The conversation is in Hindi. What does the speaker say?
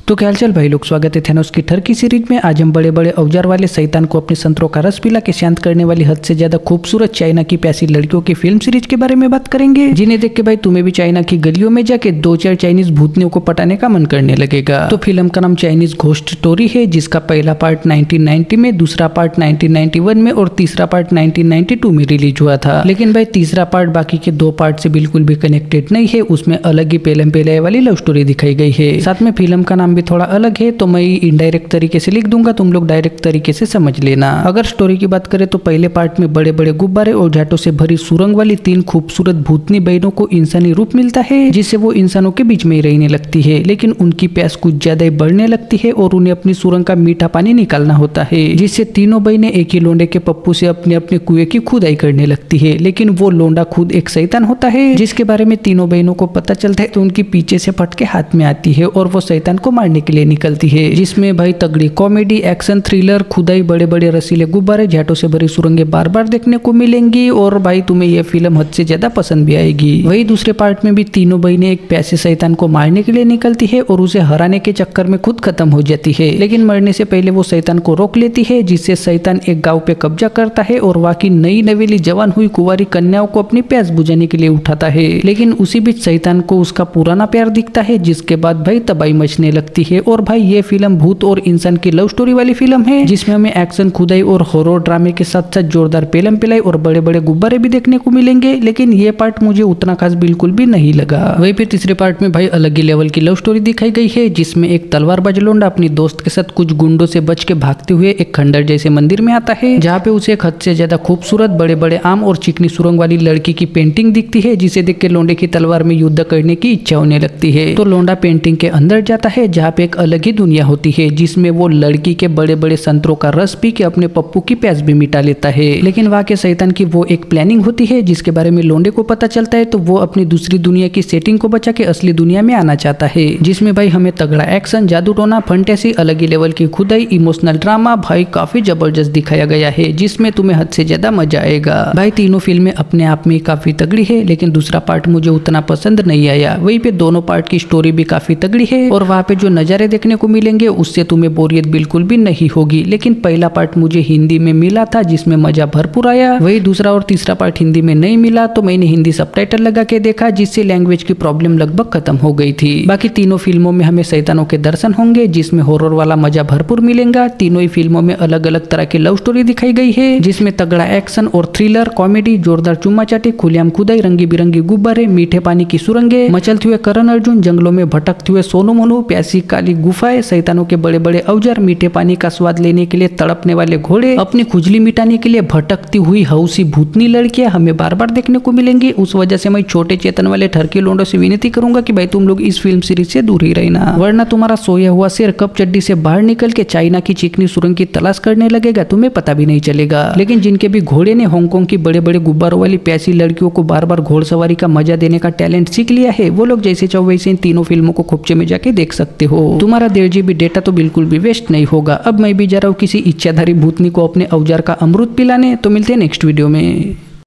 तो क्या हालचाल भाई लोग, स्वागत है थैनोस की टर्की सीरीज में। आज हम बड़े बड़े औजार वाले शैतान को अपने संतरों का रस पिला के शांत करने वाली हद से ज्यादा खूबसूरत चाइना की प्यासी लड़कियों की फिल्म सीरीज के बारे में बात करेंगे, जिन्हें देख के भाई तुम्हें भी चाइना की गलियों में जाके 2-4 चाइनीज भूतनियों को पटाने का मन करने लगेगा। तो फिल्म का नाम चाइनीज घोस्ट स्टोरी है, जिसका पहला पार्ट 1990 में, दूसरा पार्ट 1991 में और तीसरा पार्ट 1992 में रिलीज हुआ था। लेकिन भाई तीसरा पार्ट बाकी के 2 पार्ट से बिल्कुल भी कनेक्टेड नहीं है, उसमें अलग ही पहले वाली लव स्टोरी दिखाई गई है। साथ में फिल्म का नाम भी थोड़ा अलग है, तो मैं इनडायरेक्ट तरीके से लिख दूंगा, तुम लोग डायरेक्ट तरीके से समझ लेना। अगर स्टोरी की बात करें तो पहले पार्ट में बड़े बड़े गुब्बारे और झाटों से भरी सुरंग वाली 3 खूबसूरत भूतनी बहनों को इंसानी रूप मिलता है, जिससे वो इंसानों के बीच में ही रहने लगती है। लेकिन उनकी प्यास कुछ ज्यादा ही बढ़ने लगती है और उन्हें अपनी सुरंग का मीठा पानी निकालना होता है, जिससे तीनों बहनें एक ही लोंडे के पप्पू से अपने अपने कुएं की खुदाई करने लगती है। लेकिन वो लोंडा खुद एक शैतान होता है, जिसके बारे में तीनों बहनों को पता चलता है, तो उनकी पीछे से फटके हाथ में आती है और वो शैतान को मारने के लिए निकलती है। जिसमें भाई तगड़ी कॉमेडी, एक्शन, थ्रिलर, खुदाई, बड़े बड़े रसीले गुब्बारे, झाटों से भरी सुरंगे बार बार देखने को मिलेंगी और भाई तुम्हें यह फिल्म हद से ज्यादा पसंद भी आएगी। वही दूसरे पार्ट में भी तीनों बहनें एक प्यासे शैतान को मारने के लिए निकलती है और उसे हराने के चक्कर में खुद खत्म हो जाती है। लेकिन मरने से पहले वो शैतान को रोक लेती है, जिससे शैतान एक गांव पे कब्जा करता है और वहाँ की नई नवेली जवान हुई कुंवारी कन्याओं को अपनी प्यास बुझाने के लिए उठाता है। लेकिन उसी बीच शैतान को उसका पुराना प्यार दिखता है, जिसके बाद भाई तबाही मचने लगती है। और भाई ये फिल्म भूत और इंसान की लव स्टोरी वाली फिल्म है, जिसमें हमें एक्शन, खुदाई और हॉरर ड्रामे के साथ साथ जोरदार पेलम पिलाई और बड़े बड़े गुब्बारे भी देखने को मिलेंगे। लेकिन ये पार्ट मुझे उतना खास बिल्कुल भी नहीं लगा। वहीं फिर तीसरे पार्ट में भाई अलग ही लेवल की लव स्टोरी दिखाई गई है, जिसमें एक तलवारबाज लोंडा अपनी दोस्त के साथ कुछ गुंडों से बच के भागते हुए एक खंडर जैसे मंदिर में आता है, जहाँ पे उसे एक हद से ज्यादा खूबसूरत बड़े बड़े आम और चिकनी सुरंग वाली लड़की की पेंटिंग दिखती है, जिसे देख के लोंडे की तलवार में युद्ध करने की इच्छा होने लगती है। तो लोंडा पेंटिंग के अंदर जाता है, जहाँ पे एक अलग ही दुनिया होती है, जिसमें वो लड़की के बड़े बड़े संतरों का रस पी के अपने पप्पू की प्यास भी मिटा लेता है। लेकिन वहाँ के शैतान की वो एक प्लानिंग होती है, जिसके बारे में लोंडे को पता चलता है, तो वो अपनी दूसरी दुनिया की सेटिंग को बचा के असली दुनिया में आना चाहता है, जिसमें भाई हमें तगड़ा एक्शन, जादू टोना, फंटेसी, अलग ही लेवल की खुदाई, इमोशनल ड्रामा भाई काफी जबरदस्त दिखाया गया है, जिसमें तुम्हें हद से ज्यादा मजा आएगा। भाई तीनों फिल्में अपने आप में काफी तगड़ी है, लेकिन दूसरा पार्ट मुझे उतना पसंद नहीं आया। वहीं पे दोनों पार्ट की स्टोरी भी काफी तगड़ी है और वहाँ पे जो नजारे देखने को मिलेंगे उससे तुम्हें बोरियत बिल्कुल भी नहीं होगी। लेकिन पहला पार्ट मुझे हिंदी में मिला था, जिसमें मजा भरपूर आया। वही दूसरा और तीसरा पार्ट हिंदी में नहीं मिला, तो मैंने हिंदी सबटाइटल लगा के देखा, जिससे लैंग्वेज की प्रॉब्लम लगभग खत्म हो गई थी। बाकी तीनों फिल्मों में हमें शैतानों के दर्शन होंगे, जिसमें हॉरर वाला मजा भरपूर मिलेगा। तीनों ही फिल्मों में अलग अलग तरह की लव स्टोरी दिखाई गई है, जिसमें तगड़ा एक्शन और थ्रिलर, कॉमेडी, जोरदार चुम्मा चाटी, खुलेआम खुदाई, रंगी बिरंगी गुब्बारे, मीठे पानी की सुरंगे, मचलते हुए करण अर्जुन, जंगलों में भटकते हुए सोनू मोनू, प्यासी काली गुफाएं, शैतानों के बड़े बड़े औजार, मीठे पानी का स्वाद लेने के लिए तड़पने वाले घोड़े, अपनी खुजली मिटाने के लिए भटकती हुई हौसी भूतनी लड़कियां हमें बार बार देखने को मिलेंगी। उस वजह से मैं छोटे चेतन वाले ठरकी लोंडों से विनती करूंगा कि भाई तुम लोग इस फिल्म सीरीज से दूर ही रहना, वरना तुम्हारा सोया हुआ शेर कब चड्डी से बाहर निकल के चाइना की चिकनी सुरंग की तलाश करने लगेगा, तुम्हें पता भी नहीं चलेगा। लेकिन जिनके भी घोड़े ने हांगकांग की बड़े बड़े गुब्बारों वाली प्यासी लड़कियों को बार बार घोड़सवारी का मजा देने का टैलेंट सीख लिया है, वो लोग जैसे चाहो वैसे इन तीनों फिल्मों को खोपचे में जाके देख सकते हो। तुम्हारा 1.5 GB डेटा तो बिल्कुल भी वेस्ट नहीं होगा। अब मैं भी जा रहा हूँ किसी इच्छाधारी भूतनी को अपने औजार का अमृत पिलाने, तो मिलते हैं नेक्स्ट वीडियो में।